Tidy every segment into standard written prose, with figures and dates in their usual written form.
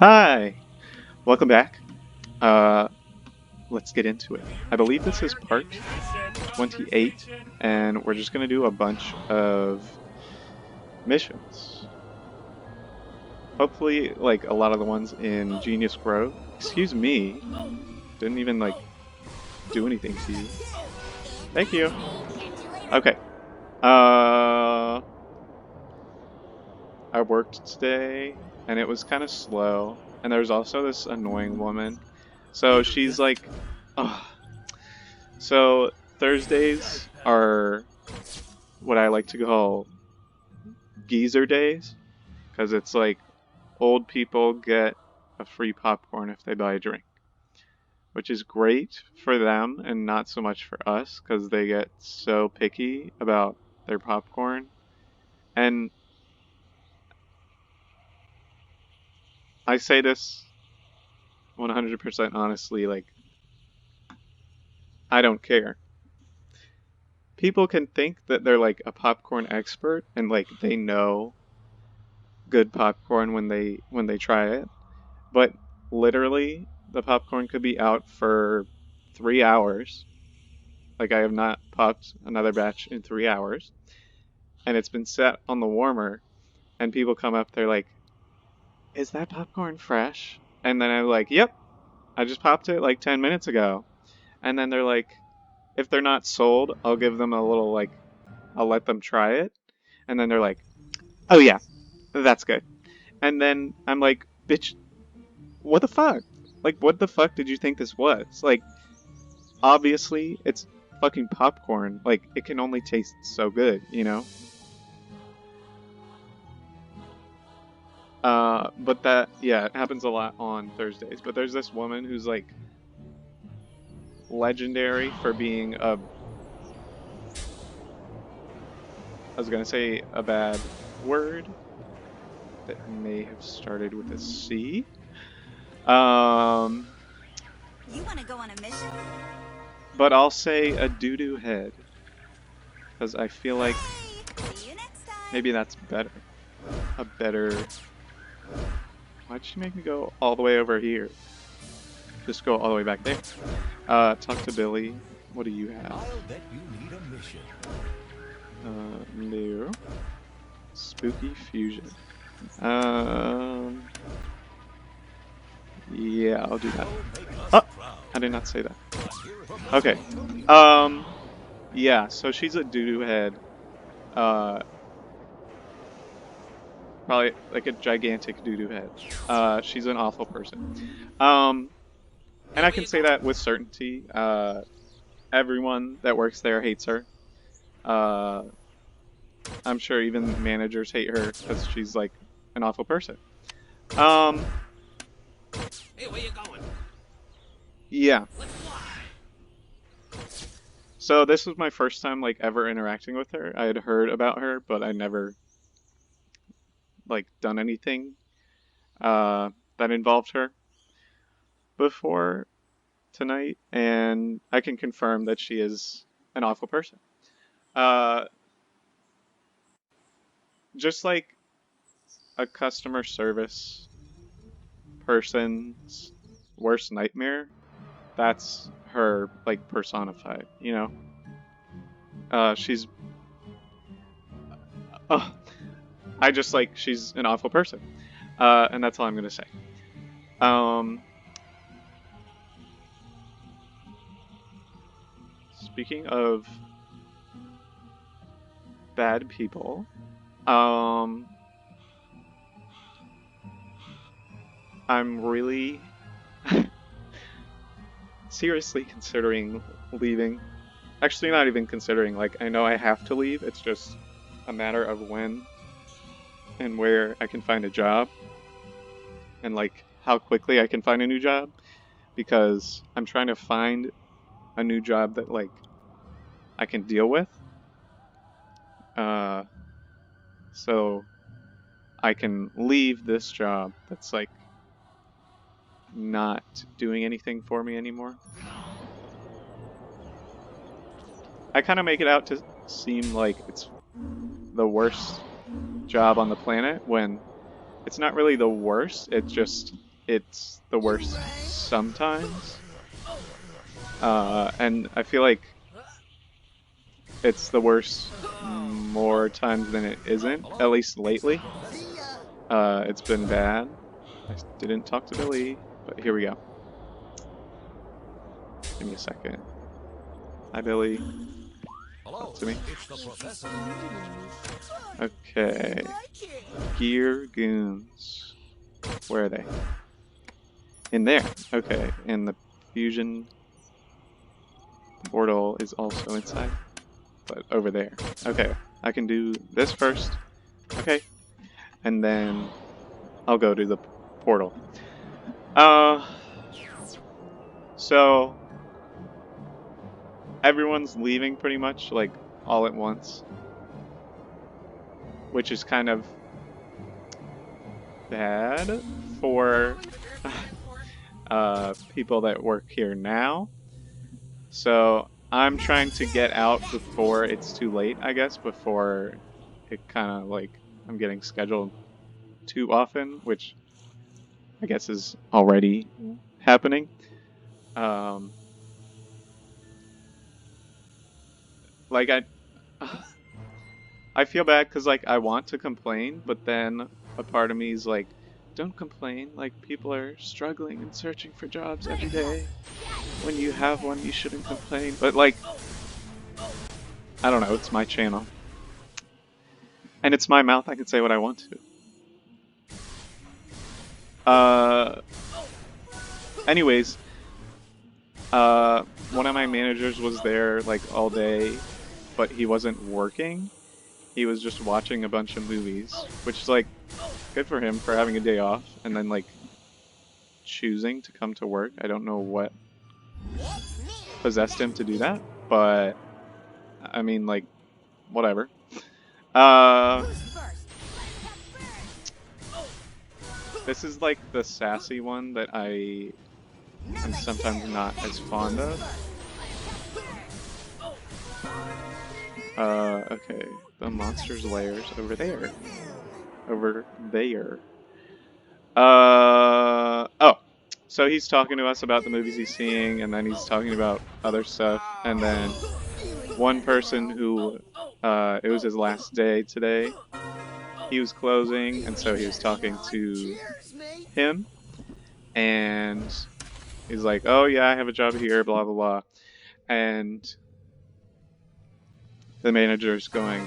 Hi! Welcome back. Uh, let's get into it. I believe this is part 28, and we're just gonna do a bunch of missions. Hopefully, like, a lot of the ones in Genius Grove. Excuse me. Didn't even, like, do anything to you. Thank you. Okay. I worked today, and it was kind of slow. And there's also this annoying woman. So she's like, ugh. So Thursdays are what I like to call geezer days, because it's like old people get a free popcorn if they buy a drink, which is great for them and not so much for us, because they get so picky about their popcorn. And I say this 100% honestly, like, I don't care. People can think that they're like a popcorn expert and like they know good popcorn when they try it, but literally the popcorn could be out for 3 hours. Like, I have not popped another batch in 3 hours, and it's been set on the warmer, and people come up, they're like, is that popcorn fresh? And then I'm like, yep, I just popped it like 10 minutes ago. And then they're like, if they're not sold, I'll give them a little, like, I'll let them try it. And then they're like, oh yeah, that's good. And then I'm like, bitch, what the fuck? Like, what the fuck did you think this was? Like, obviously, it's fucking popcorn. Like, it can only taste so good, you know? But that, yeah, it happens a lot on Thursdays. But there's this woman who's, like, legendary for being I was gonna say a bad word that may have started with a C. You want to go on a mission? But I'll say a doodoo-head, because I feel like See you next time. maybe that's better. A better... Why'd she make me go all the way over here? Just go all the way back there. Talk to Billy. What do you have? I'll bet you need a mission. No. Spooky fusion. Yeah, I'll do that. Oh, I did not say that. Okay. Yeah, so she's a doodoo-head. Probably like a gigantic doodoo-head. She's an awful person. And I can say that with certainty. Everyone that works there hates her. I'm sure even managers hate her because she's like an awful person. Hey, where you going? Yeah. Let's fly. So this was my first time like ever interacting with her. I had heard about her, but I never like done anything that involved her before tonight, and I can confirm that she is an awful person. Uh, just like a customer service person's worst nightmare, that's her, like, personified, you know? She's... Oh, I just, like, she's an awful person. And that's all I'm gonna say. Speaking of bad people, I'm really seriously considering leaving. Actually, not even considering, like, I know I have to leave, it's just a matter of when and where I can find a job, and, like, how quickly I can find a new job, because I'm trying to find a new job that, like, I can deal with, uh, so I can leave this job that's, like, not doing anything for me anymore. I kind of make it out to seem like it's the worst job on the planet when It's not really the worst. It's the worst sometimes. And I feel like it's the worst more times than it isn't. At least lately. It's been bad. I didn't talk to Billy, but here we go. Give me a second. Hi, Billy. Talk to me. It's the professor. Okay. Gear Goons. Where are they? In there. Okay. And the fusion portal is also inside, but over there. Okay. I can do this first. Okay. And then I'll go to the portal. So everyone's leaving pretty much, like, all at once. Which is kind of bad for people that work here now. So I'm trying to get out before it's too late, I guess, before it kind of like I'm getting scheduled too often, which I guess is already happening. Um, like I feel bad because like I want to complain, but then a part of me is like, don't complain. Like people are struggling and searching for jobs every day. When you have one, you shouldn't complain. But like, I don't know. It's my channel, and it's my mouth. I can say what I want to. Anyways, one of my managers was there like all day, but he wasn't working. He was just watching a bunch of movies, which is like good for him for having a day off and then like choosing to come to work. I don't know what possessed him to do that, but I mean like whatever. This is like the sassy one that I am sometimes not as fond of. Okay, the monster's lair's over there. Over there. Oh, so he's talking to us about the movies he's seeing, and then he's talking about other stuff, and then one person who, it was his last day today, he was closing, and so he was talking to him, and he's like, oh yeah, I have a job here, blah blah blah, and the manager's going,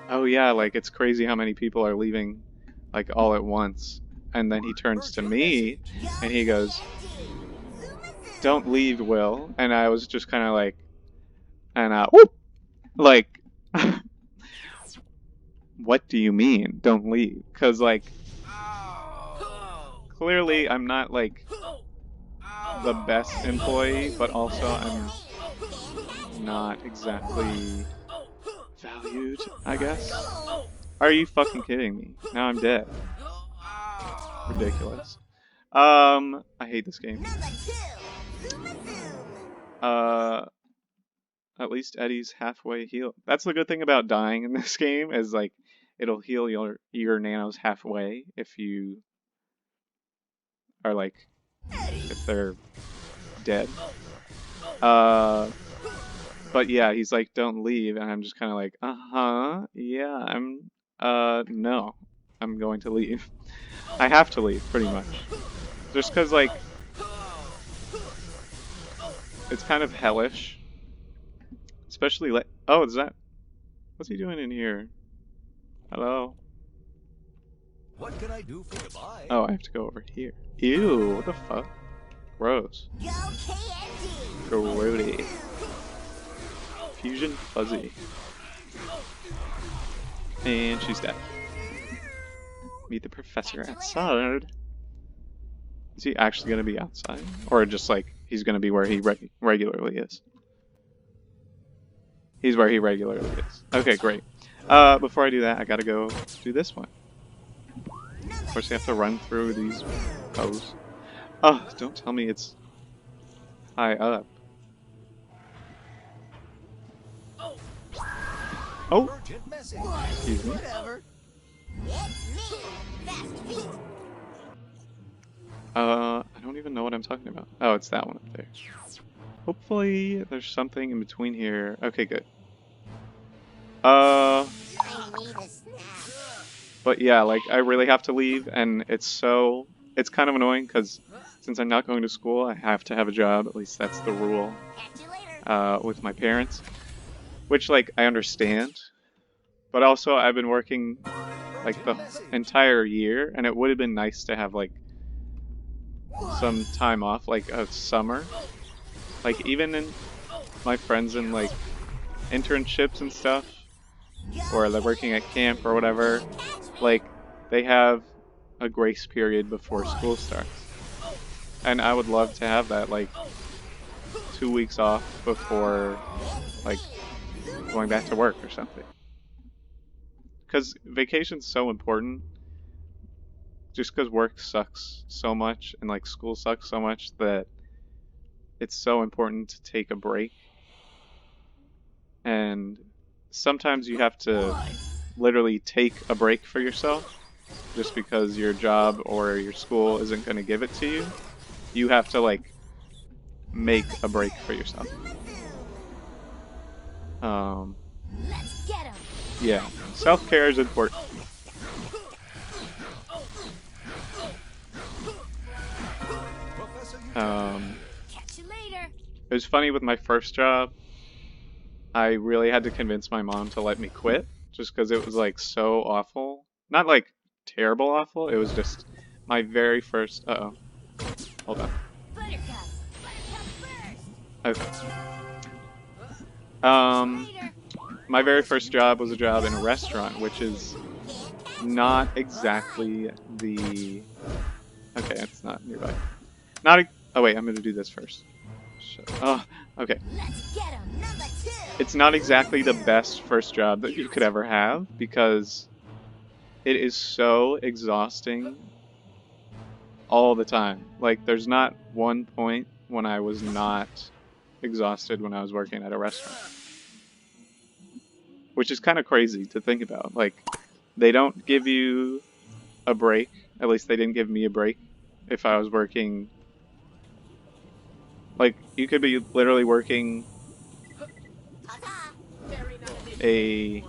oh yeah, like it's crazy how many people are leaving like all at once. And then he turns to me and he goes, don't leave, Will. And I was just kind of like, and whoop, like, what do you mean, don't leave? Because like, clearly I'm not like the best employee, but also I'm not exactly valued, I guess. Are you fucking kidding me? Now I'm dead. Ridiculous. I hate this game. At least Eddie's halfway healed. That's the good thing about dying in this game, is like it'll heal your nanos halfway if you are like if they're dead. But yeah, he's like, don't leave, and I'm just kind of like, yeah, no, I'm going to leave. I have to leave, pretty much. Just because, like, it's kind of hellish. Especially, like, oh, is that, what's he doing in here? Hello? What can I do for you? Bye. Oh, I have to go over here. Ew, what the fuck? Gross. Grody. Fusion Fuzzy. And she's dead. Meet the professor outside. Is he actually going to be outside? Or just like, he's going to be where he regularly is? He's where he regularly is. Okay, great. Before I do that, I gotta go do this one. Of course, you have to run through these posts. Oh, don't tell me it's high up. Oh! Excuse me. what I'm talking about. Oh, it's that one up there. Hopefully there's something in between here. Okay, good. I need a snack. But yeah, like I really have to leave, and it's kind of annoying because since I'm not going to school, I have to have a job. At least that's the rule Catch you later. with my parents, which like I understand. But also I've been working like Urgent the message. entire year, and it would have been nice to have like some time off, like a summer. Like even in my friends in like internships and stuff, or they're working at camp or whatever, like they have a grace period before school starts. And I would love to have that, like 2 weeks off before like going back to work or something. Because vacation's so important, just because work sucks so much and like school sucks so much that it's so important to take a break. And sometimes you have to literally take a break for yourself just because your job or your school isn't going to give it to you. You have to like make a break for yourself. Let's get him. Yeah, self-care is important. Professor, you Catch you later. It was funny with my first job. I really had to convince my mom to let me quit just because it was like so awful. Not like terrible awful. It was just my very first. Uh oh. Hold on. Buttercup. Buttercup first. Okay. Later. My very first job was a job in a restaurant, which is not exactly the. Okay, it's not nearby. Not. Oh wait, I'm gonna do this first. Oh, okay. Let's get him. Number 2. It's not exactly the best first job that you could ever have because it is so exhausting all the time. Like, there's not one point when I was not exhausted when I was working at a restaurant. Which is kind of crazy to think about. Like, they don't give you a break. At least they didn't give me a break if I was working. Like, you could be literally working a.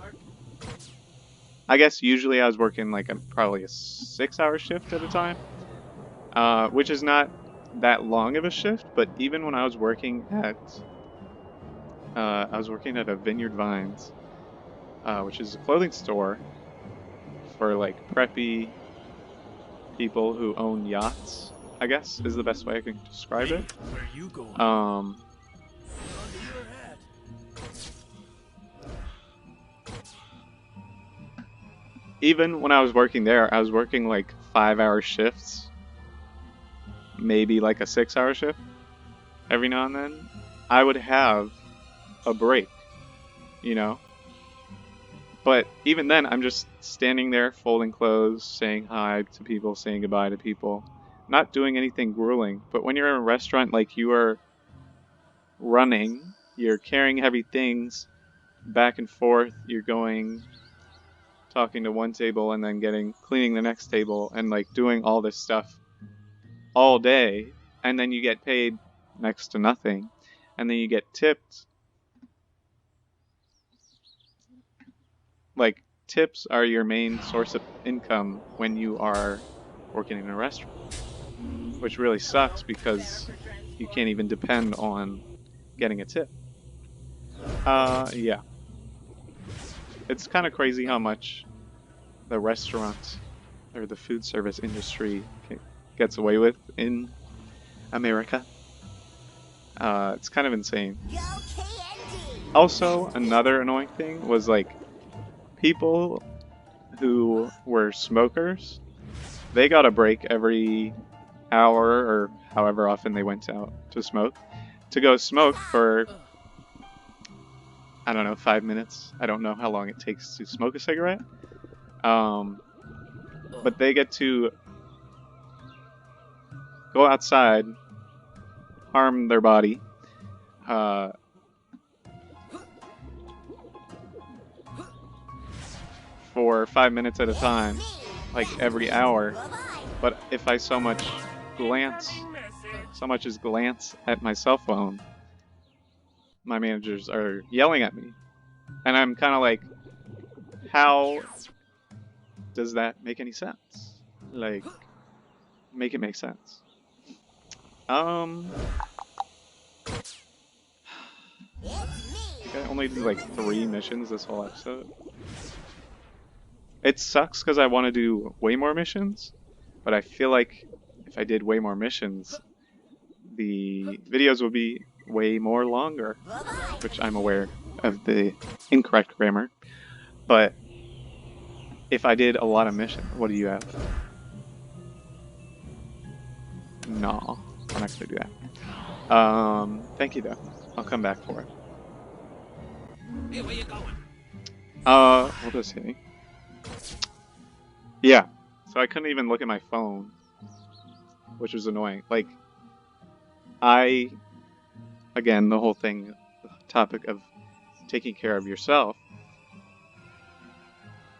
I guess usually I was working like probably a 6-hour shift at a time, which is not that long of a shift. But even when I was working at a Vineyard Vines, which is a clothing store for like preppy people who own yachts, I guess is the best way I can describe it. where you going? Um, Under your hat. Even when I was working there, I was working like 5-hour shifts, maybe like a 6-hour shift every now and then. I would have a break, you know? But even then, I'm just standing there folding clothes, saying hi to people, saying goodbye to people, not doing anything grueling. But when you're in a restaurant, like you are running, you're carrying heavy things back and forth, you're going talking to one table and then cleaning the next table and like doing all this stuff all day, and then you get paid next to nothing, and then you get tipped. Like, tips are your main source of income when you are working in a restaurant, which really sucks because you can't even depend on getting a tip. Yeah. It's kind of crazy how much the restaurant or the food service industry gets away with in America. It's kind of insane. Go KND. Also, another annoying thing was like people who were smokers, they got a break every hour or however often they went out to go smoke for, I don't know, 5 minutes. I don't know how long it takes to smoke a cigarette. But they get to go outside, harm their body, for 5 minutes at a time, like every hour. Bye-bye. But if I so much glance so much as glance at my cell phone, my managers are yelling at me. And I'm kind of like, how does that make any sense? Like, make it make sense. Um, I think I only did like 3 missions this whole episode. It sucks because I want to do way more missions, but I feel like if I did way more missions, the videos would be way more longer, which I'm aware of the incorrect grammar. But if I did a lot of missions, what do you have? No, I'm not gonna do that. Thank you though. I'll come back for it. Hey, where you going? We'll just see. Yeah. So I couldn't even look at my phone, which was annoying. Like, again, the whole thing, the topic of taking care of yourself.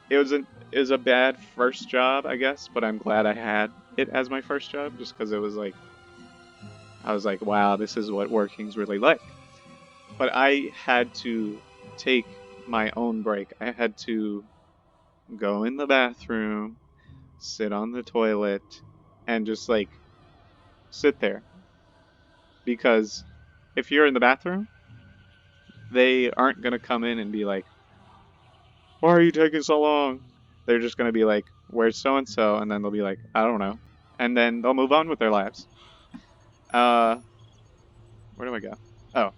It was a bad first job, I guess, but I'm glad I had it as my first job, just because it was like, I was like, wow, this is what working's really like. But I had to take my own break. I had to go in the bathroom, sit on the toilet, and just like sit there. Because if you're in the bathroom, they aren't going to come in and be like, why are you taking so long? They're just going to be like, where's so and so? And then they'll be like, I don't know. And then they'll move on with their lives. Where do I go? Oh.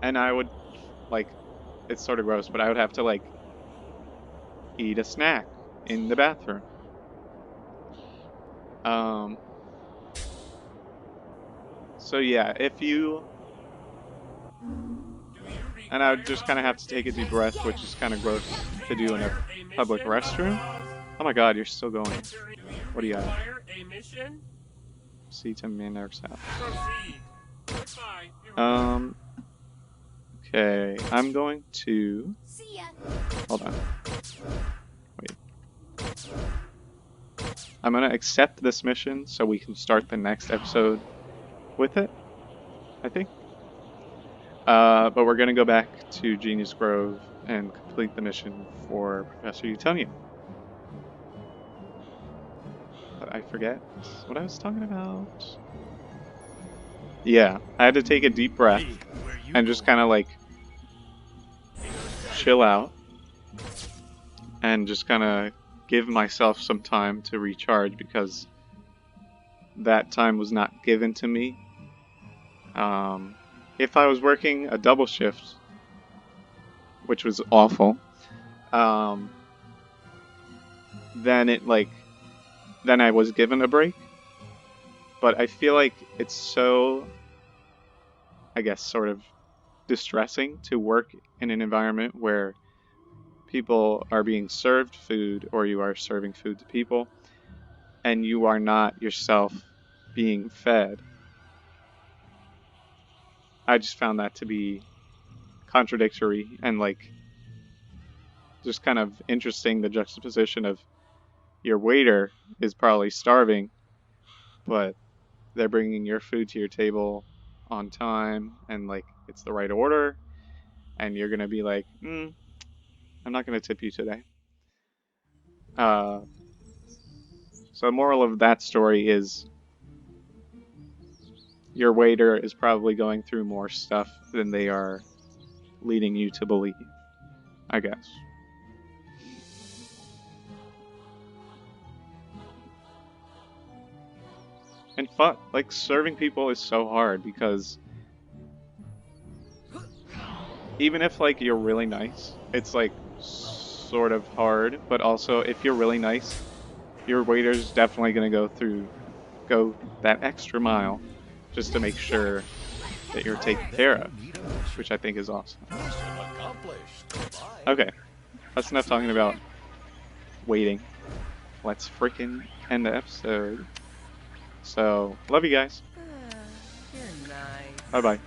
And I would, like, it's sort of gross, but I would have to, like, eat a snack in the bathroom. So yeah, if you... And I would just kind of have to take a deep breath, which is kind of gross to do in a public restroom. Oh my god, you're still going. What do you have? See to Mandark's house. Okay, I'm going to... See ya. Hold on. Wait. I'm going to accept this mission so we can start the next episode with it, I think. But we're going to go back to Genius Grove and complete the mission for Professor Utonium. But I forget what I was talking about. Yeah, I had to take a deep breath and just kind of like chill out and just kind of give myself some time to recharge because that time was not given to me. If I was working a double shift, which was awful, then I was given a break. But I feel like it's so, I guess, sort of distressing to work in an environment where people are being served food or you are serving food to people and you are not yourself being fed. I just found that to be contradictory and like just kind of interesting, the juxtaposition of your waiter is probably starving, but they're bringing your food to your table on time and like it's the right order, and you're gonna be like, I'm not gonna tip you today. So moral of that story is your waiter is probably going through more stuff than they are leading you to believe, I guess. And like serving people is so hard because even if like you're really nice, it's like sort of hard, but also if you're really nice, your waiter's definitely gonna go that extra mile just to make sure that you're taken care of, which I think is awesome. Okay, that's enough talking about waiting. Let's freaking end the episode. So, love you guys. You're nice. Bye bye.